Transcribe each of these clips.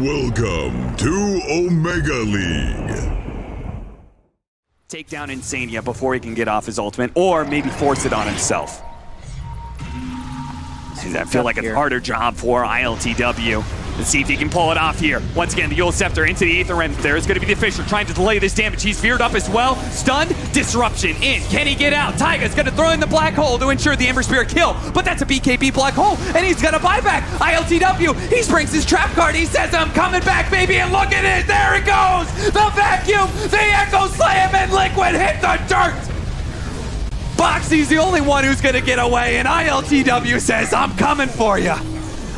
Welcome to Omega League. Take down Insania before he can get off his ultimate, or maybe force it on himself. I feel like a harder job for ILTW. Let's see if he can pull it off here. Once again, the Yule Scepter into the Aether, and there's going to be the Fisher trying to delay this damage. He's veered up as well. Stunned, disruption in. Can he get out? Taiga's going to throw in the black hole to ensure the Ember Spirit kill, but that's a BKB black hole, and he's going to buy back. ILTW, he springs his trap card. He says, I'm coming back, baby, and look at it. There it goes. The vacuum, the Echo Slam, and Liquid hit the dirt. Boxy's the only one who's going to get away, and ILTW says, I'm coming for you.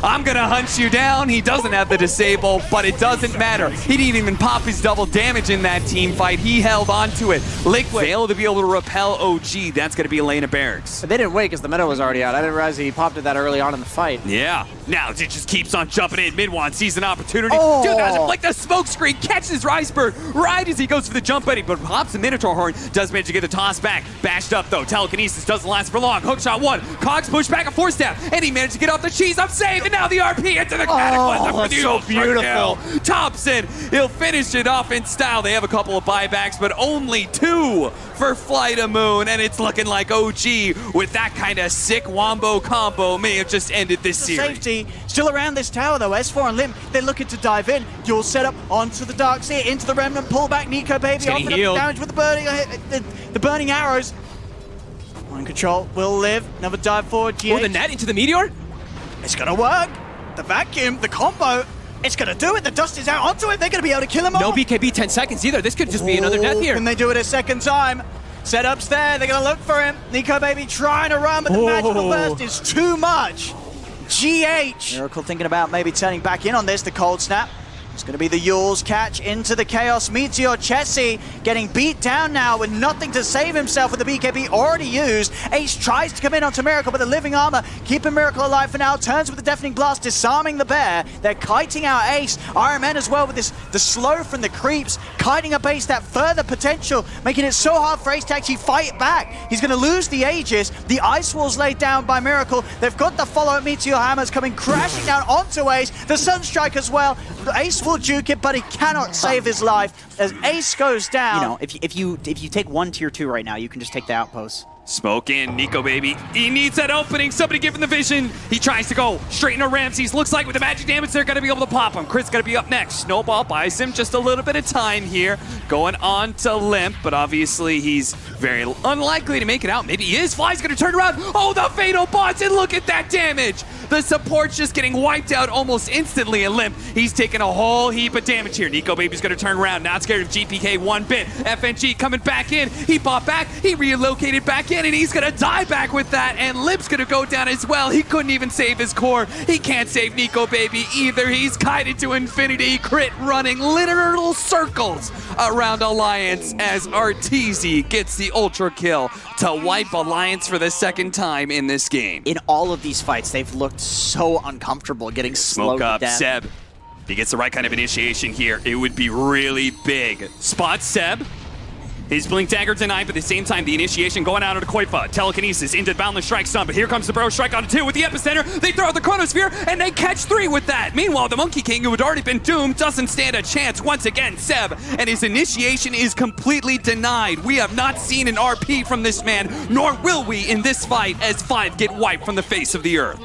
I'm gonna hunt you down. He doesn't have the disable, but it doesn't matter. He didn't even pop his double damage in that team fight. He held on to it. Liquid failed to be able to repel OG. That's gonna be Elena Barracks. But they didn't wait because the meta was already out. I didn't realize he popped it that early on in the fight. Yeah. Now it just keeps on jumping in. Midwan sees an opportunity. Oh. 2000, like the smoke screen, catches Riceberg right as he goes for the jump buddy, but pops the Minotaur Horn, does manage to get the toss back. Bashed up though. Telekinesis doesn't last for long. Hookshot one. Cogs push back a 4-step, and he managed to get off the cheese. I'm safe, and now the RP into the Cataclysm for the so beautiful. Thompson, he'll finish it off in style. They have a couple of buybacks, but only 2 for Flight of Moon, and it's looking like OG with that kind of sick wombo combo may have just ended this series. Safety still around this tower though. S4 and Limp, they're looking to dive in. Dual setup onto the Dark Seer, into the Remnant, pull back Nico baby, offering up damage with the burning arrows. One control will live, another dive forward. GH. Oh, the net into the Meteor? It's gonna work. The vacuum, the combo, it's gonna do it. The dust is out onto it. They're gonna be able to kill him all. No BKB 10 seconds either. This could just be another death here. Can they do it a second time? Setup's there. They're gonna look for him. Nico baby trying to run, but the magical burst is too much. GH. Miracle thinking about maybe turning back in on this. The cold snap. It's going to be the Yule's catch into the Chaos Meteor. Chessie getting beat down now with nothing to save himself with the BKB already used. Ace tries to come in onto Miracle, but the living armor keeping Miracle alive for now. Turns with the Deafening Blast, disarming the bear. They're kiting out Ace. RMN as well with the slow from the creeps, kiting up Ace, that further potential, making it so hard for Ace to actually fight back. He's going to lose the Aegis. The Ice Wall's laid down by Miracle. They've got the follow-up Meteor Hammers coming crashing down onto Ace. The Sunstrike as well. Ace will juke it, but he cannot save his life as Ace goes down. You know, if you take one tier 2 right now, you can just take the outpost. Smoke in, Nico baby. He needs that opening. Somebody give him the vision. He tries to go straight into Ramses. Looks like with the magic damage, they're going to be able to pop him. Chris going to be up next. Snowball buys him just a little bit of time here. Going on to Limp, but obviously he's very unlikely to make it out. Maybe he is. Fly's going to turn around. Oh, the Fatal Bots, and look at that damage. The support's just getting wiped out almost instantly, and Limp, he's taking a whole heap of damage here. Nico baby's going to turn around. Not scared of GPK one bit. FNG coming back in. He bought back. He relocated back in, and he's gonna die back with that, and Limp's gonna go down as well. He couldn't even save his core. He can't save Nico baby either. He's kited to infinity. Crit running literal circles around Alliance as Arteezy gets the ultra kill to wipe Alliance for the second time in this game. In all of these fights, they've looked so uncomfortable getting slowed Smoke up, to death. Seb. If he gets the right kind of initiation here, it would be really big. Spot Seb. His Blink Dagger denied, but at the same time, the initiation going out of Koifa. Telekinesis into Boundless Strike stun, but here comes the Burrow Strike on 2 with the Epicenter. They throw out the Chronosphere, and they catch 3 with that. Meanwhile, the Monkey King, who had already been doomed, doesn't stand a chance once again. Seb, and his initiation is completely denied. We have not seen an RP from this man, nor will we in this fight as 5 get wiped from the face of the earth.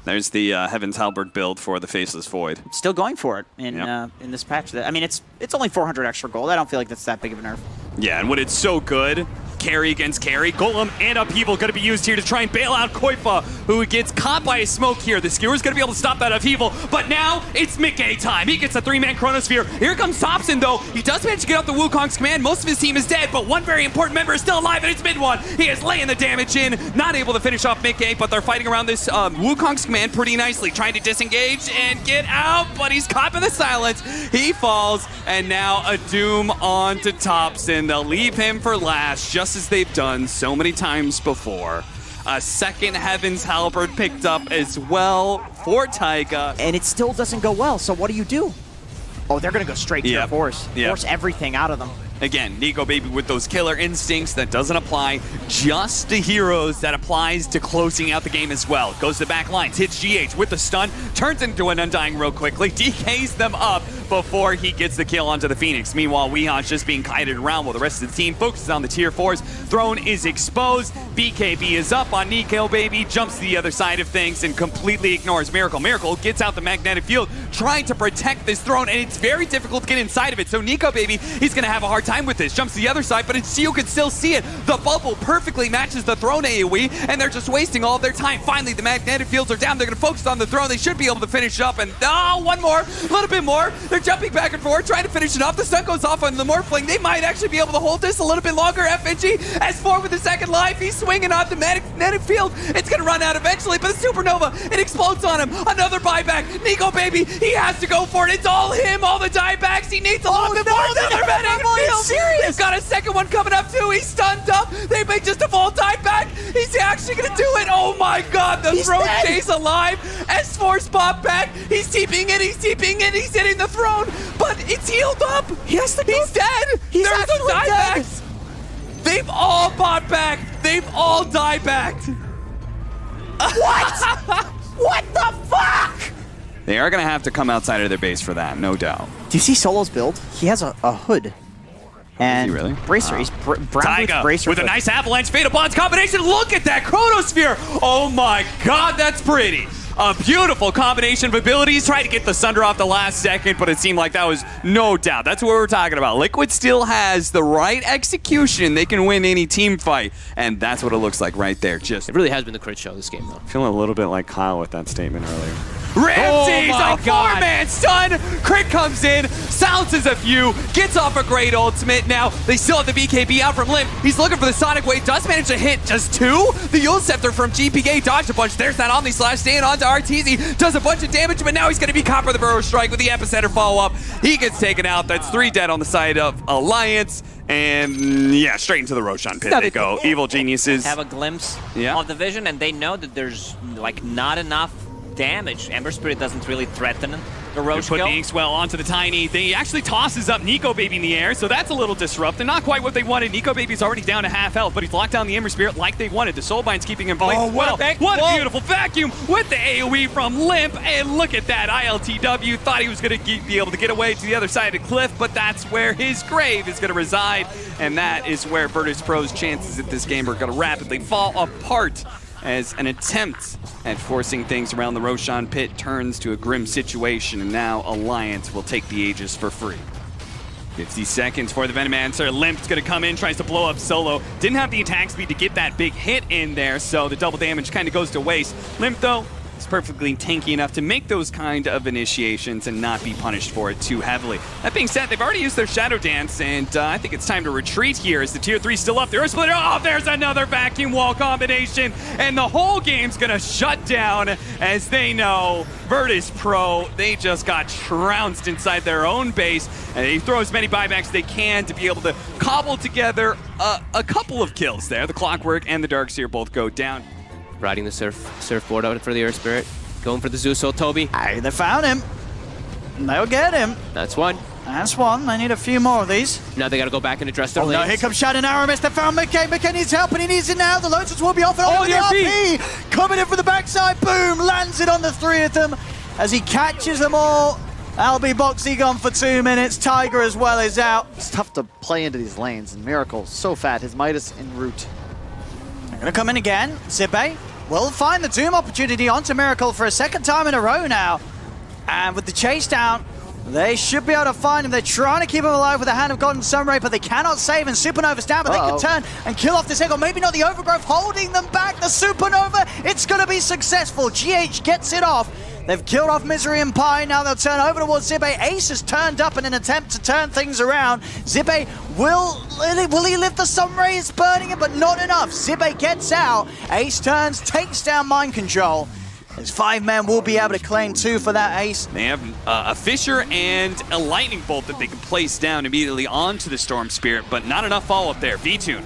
There's the Heaven's Halberd build for the Faceless Void. Still going for it in this patch. I mean, it's only 400 extra gold. I don't feel like that's that big of a nerf. Yeah, and when it's so good, carry against carry, Golem and Upheaval going to be used here to try and bail out Koifa, who gets caught by a smoke here. The Skewer's going to be able to stop that Upheaval, but now it's Mickey time. He gets a 3-man Chronosphere. Here comes Thompson, though. He does manage to get off the Wukong's command. Most of his team is dead, but one very important member is still alive, and it's Midwan. He is laying the damage in, not able to finish off Mickey, but they're fighting around this Wukong's command pretty nicely, trying to disengage and get out, but he's caught by the silence. He falls, and now a doom on to Thompson. They'll leave him for last, just as they've done so many times before. A second Heaven's Halberd picked up as well for Taiga. And it still doesn't go well, so what do you do? Oh, they're going to go straight to the Force. Yep. Force everything out of them. Again, Nico Baby with those killer instincts that doesn't apply just to heroes, that applies to closing out the game as well. Goes to the back lines, hits GH with the stun, turns into an Undying real quickly, DKs them up before he gets the kill onto the Phoenix. Meanwhile, Weehan's just being kited around while the rest of the team focuses on the tier 4s. Throne is exposed, BKB is up on Nico Baby, jumps to the other side of things and completely ignores Miracle. Miracle gets out the magnetic field, trying to protect this Throne, and it's very difficult to get inside of it. So Nico Baby, he's going to have a hard time with this. Jumps to the other side, but you can still see it. The bubble perfectly matches the Throne AoE, and they're just wasting all of their time. Finally, the magnetic fields are down. They're going to focus on the Throne. They should be able to finish up, and one more, a little bit more. They're jumping back and forth, trying to finish it off. The stun goes off on the Morphling. They might actually be able to hold this a little bit longer. FNG, S4 with the second life. He's swinging on the magnetic field. It's going to run out eventually, but the Supernova, it explodes on him. Another buyback. Nico Baby, he has to go for it. It's all him, all the diebacks. He needs a lot more. They're serious. They've got a second one coming up too. He's stunned up. They made just a full dieback. He's actually going to do it. Oh my god, the Throne stays alive. S4's pop back. He's TPing in. He's hitting the Throne, but it's healed up. He's dead. There's no diebacks. They've all bought back. They've all diebacked. What? What the fuck? They are going to have to come outside of their base for that, no doubt. Do you see Solo's build? He has a hood. And is he really? Bracer. He's brown Taiga Bracer with a nice avalanche Fatal Bonds combination. Look at that Chronosphere. Oh my god, that's pretty. A beautiful combination of abilities. Tried to get the Sunder off the last second, but it seemed like that was no doubt. That's what we're talking about. Liquid still has the right execution. They can win any team fight, and that's what it looks like right there. Just It really has been the crit show this game, though. Feeling a little bit like Kyle with that statement earlier. Ramsey's Oh a four-man stun. Crit comes in, silences a few, gets off a great ultimate. Now they still have the BKB out from Limp. He's looking for the Sonic Wave. Does manage to hit just two. The Yule Scepter from GPK dodged a bunch. There's that Omni Slash staying on to RTZ. Does a bunch of damage, but now he's going to be caught by the Burrow Strike with the Epicenter follow-up. He gets taken out. That's 3 dead on the side of Alliance. And yeah, straight into the Roshan pit they go. Evil geniuses Have a glimpse of the vision, and they know that there's like not enough damage. Ember Spirit doesn't really threaten the Roche put kill. the Inkswell onto the Tiny. He actually tosses up Nico Baby in the air, so that's a little disruptive. Not quite what they wanted. Nico Baby's already down to half health, but he's locked down the Ember Spirit like they wanted. The Soulbind's keeping him placed well. What a beautiful vacuum with the AoE from Limp, and look at that. ILTW thought he was going to be able to get away to the other side of the cliff, but that's where his grave is going to reside, and that is where Virtus Pro's chances at this game are going to rapidly fall apart as an attempt at forcing things around the Roshan pit turns to a grim situation, and now Alliance will take the Aegis for free. 50 seconds for the Venomancer. Limp's gonna come in, tries to blow up Solo. Didn't have the attack speed to get that big hit in there, so the double damage kind of goes to waste. Limp, though, is perfectly tanky enough to make those kind of initiations and not be punished for it too heavily. That being said, they've already used their Shadow Dance, and I think it's time to retreat here as the Tier 3 still up. The Earth Splitter, oh, there's another vacuum wall combination, and the whole game's gonna shut down as they know Virtus Pro, they just got trounced inside their own base, and they throw as many buybacks as they can to be able to cobble together a couple of kills there. The Clockwork and the Darkseer both go down. Riding the surfboard out for the Earth Spirit. Going for the Zeus Toby. Hey, they found him. They'll get him. That's one. That's one. They need a few more of these. Now they got to go back and address their Oh no, lanes. here comes Shadow Aramis. They found McKay. McKay needs help, and he needs it now. The Lotus will be off, and oh, the RP coming in from the backside. Boom! Lands it on the 3 of them as he catches them all. LB Boxy gone for 2 minutes. Tiger as well is out. It's tough to play into these lanes, and Miracle so fat. His Midas en route. They're going to come in again. Zibe will find the Doom opportunity onto Miracle for a second time in a row now. And with the chase down, they should be able to find him. They're trying to keep him alive with the Hand of God and Sunray, but they cannot save, and Supernova's down, but they can turn and kill off this Eagle. Maybe not the Overgrowth, holding them back. The Supernova, it's going to be successful. GH gets it off. They've killed off Misery and Pie. Now they'll turn over towards Zibe. Ace has turned up in an attempt to turn things around. Zibe will he lift the Sunray? It's burning him, but not enough. Zibe gets out. Ace turns, takes down Mind Control. His 5 men will be able to claim 2 for that Ace. They have a Fissure and a Lightning Bolt that they can place down immediately onto the Storm Spirit, but not enough follow-up there. V-Tune.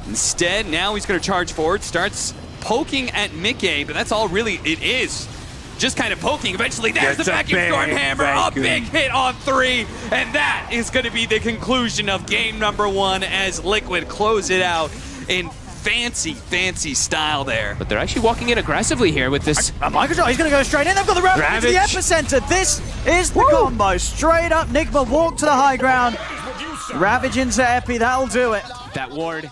Instead, now he's going to charge forward, starts poking at Mickey, but that's all really it is. just kind of poking. Eventually, there's the Gets a vacuum big storm hammer, a vacuum. big hit on 3, and that is going to be the conclusion of game number 1 as Liquid close it out in fancy style there. But they're actually walking in aggressively here with this. Michael John, he's going to go straight in. They've got the Ravage into the Ravage. epicenter. This is the combo. Straight up, Nigma walk to the high ground. Ravage into Epi, that'll do it. That ward